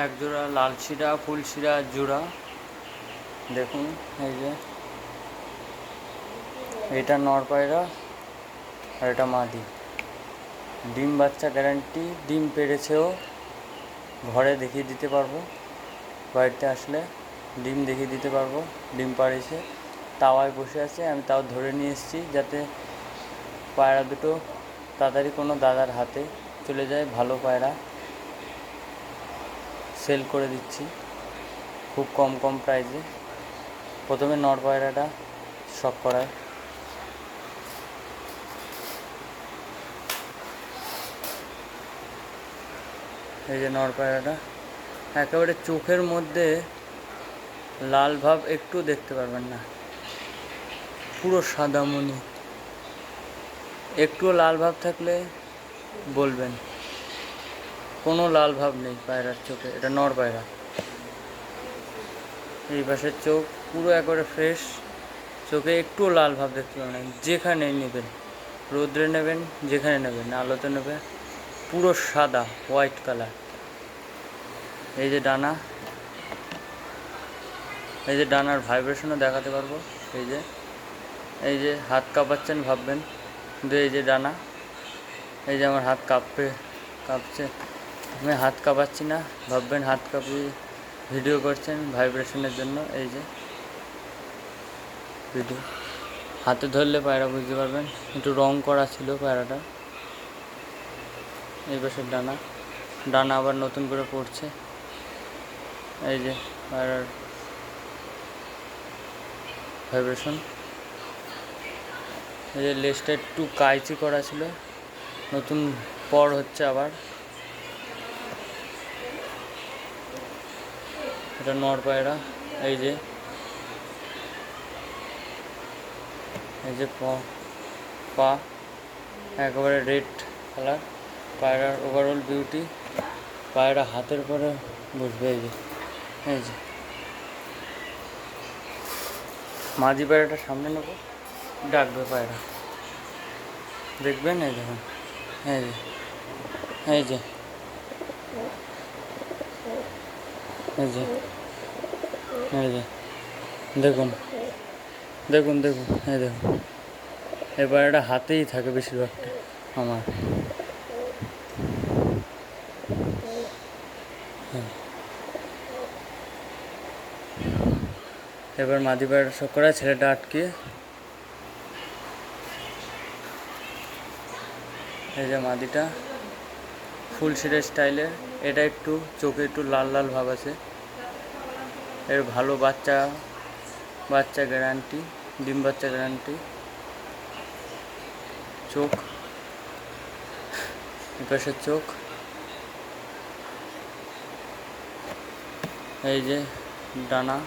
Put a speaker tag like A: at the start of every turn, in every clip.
A: এক জোড়া লাল শিরা, ফুল শিরা জোড়া। দেখুন এই যে এটা নর পায়রা আর এটা মাদি। ডিম বাচ্চা গ্যারান্টি, ডিম পেড়েছেও, ঘরে দেখিয়ে দিতে পারবো, বাড়িতে আসলে ডিম দেখিয়ে দিতে পারবো। ডিম পাড়েছে, তাওয়ায় বসে আছে, আমি তাও ধরে নিয়ে এসেছি যাতে পায়রা দুটো তাড়াতাড়ি কোনো দাদার হাতে চলে যায়। ভালো পায়রা সেল করে দিচ্ছি খুব কম প্রাইসে। প্রথমে নর পায়রাটা শখ করায়। এই যে নর পায়রাটা, একেবারে চোখের মধ্যে লাল ভাব একটু দেখতে পারবেন না, পুরো সাদা মণি। একটুও লাল ভাব থাকলে বলবেন, কোনো লাল ভাব নেই পায়রার চোখে। এটা নর পায়রা। এই পাশের চোখ পুরো একেবারে ফ্রেশ, চোখে একটুও লাল ভাব দেখতে পাবেন না। যেখানে নেবেন, রোদ্রে নেবেন, যেখানে নেবেন, আলোতে নেবেন, পুরো সাদা হোয়াইট কালার। এই যে ডানা, এই যে ডানার ভাইব্রেশনও দেখাতে পারবো। এই যে হাত কাঁপাচ্ছেন ভাববেন, কিন্তু এই যে ডানা, এই যে আমার হাত কাঁপছে, আমি হাত কাঁপাচ্ছি না, ভাববেন হাত কাঁপিয়ে ভিডিও করছেন ভাইব্রেশনের জন্য। এই যে ভিডিও, হাতে ধরলে পায়রা বুঝতে পারবেন, একটু রং করা ছিল পায়রাটা। এই পাশের ডানা আবার নতুন করে পড়ছে। এই যে পায়রার ভাইব্রেশন। এই যে লেজটা একটু কাইচি করা ছিল, নতুন পর হচ্ছে আবার। এটা নর পায়রা। এই যে পা একেবারে রেড কালার। পায়রার ওভারঅল বিউটি। পায়রা হাতের পরে বসবে। এই যে মাঝি পায়রাটা সামনে নেবো, ডাকবে পায়রা, দেখবেন। এই দেখুন, এই যে দেখুন, এই দেখুন, এই পায়রাটা হাতেই থাকে বেশিরভাগটা আমার। এবার মাদি পায়রা শখ করা, ছেলেটা আটকিয়ে। এই যে মাদিটা ফুল শিরের স্টাইলের। এটা একটু চোখে একটু লাল লাল ভাব আছে। এর ভালো বাচ্চা গ্যারান্টি, ডিম বাচ্চা গ্যারান্টি। চোখ, এপাশের চোখ, এই যে ডানা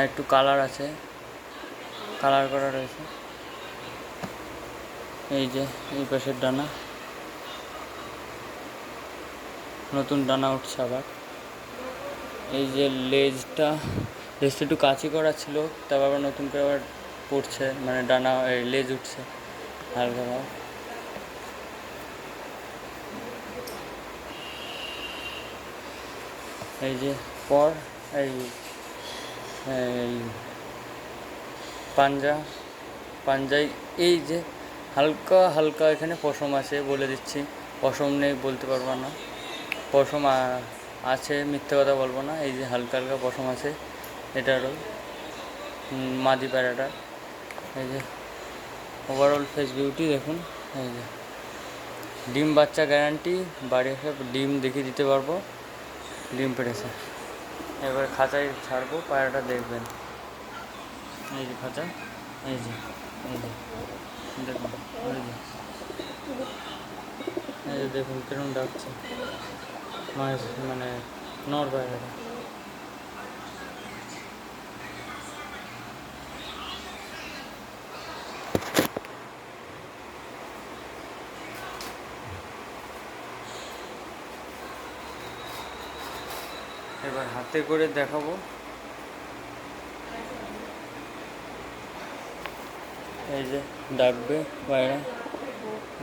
A: একটু কালার আছে, কালার করা রয়েছে। এই যে এই পাশের ডানা, নতুন ডানা উঠছে আবার। এই যে লেজটা একটু কাঁচি করা ছিল, তারপর আবার নতুন করে আবার পড়ছে, মানে ডানা লেজ উঠছে হালকা ভাব। এই যে এই পাঞ্জায় এই যে হালকা এখানে পশম আছে, বলে দিচ্ছি। পশম নেই বলতে পারবো না, পশম আছে, মিথ্যে কথা বলবো না। এই যে হালকা পশম আছে এটারও, মাদি প্যারাটার। এই যে ওভারঅল ফেস বিউটি দেখুন। এই যে ডিম বাচ্চা গ্যারান্টি, বাড়ি এসে ডিম দেখিয়ে দিতে পারবো, ডিম পেড়েছে। এবার খাঁচায় ছাড়বো, পায়রাটা দেখবেন। এই যে খাঁচা, এই যে দেখুন, এই যে দেখুন কিরম ডাকছে, মানে নর পায়রাটা। এবার হাতে করে দেখাবো। এই যে ডাকবে পায়রা,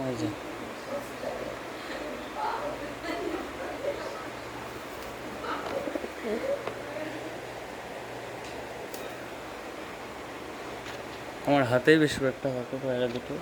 A: এই যে আমার হাতেই বেশি একটা থাকে পায়রা দুটো।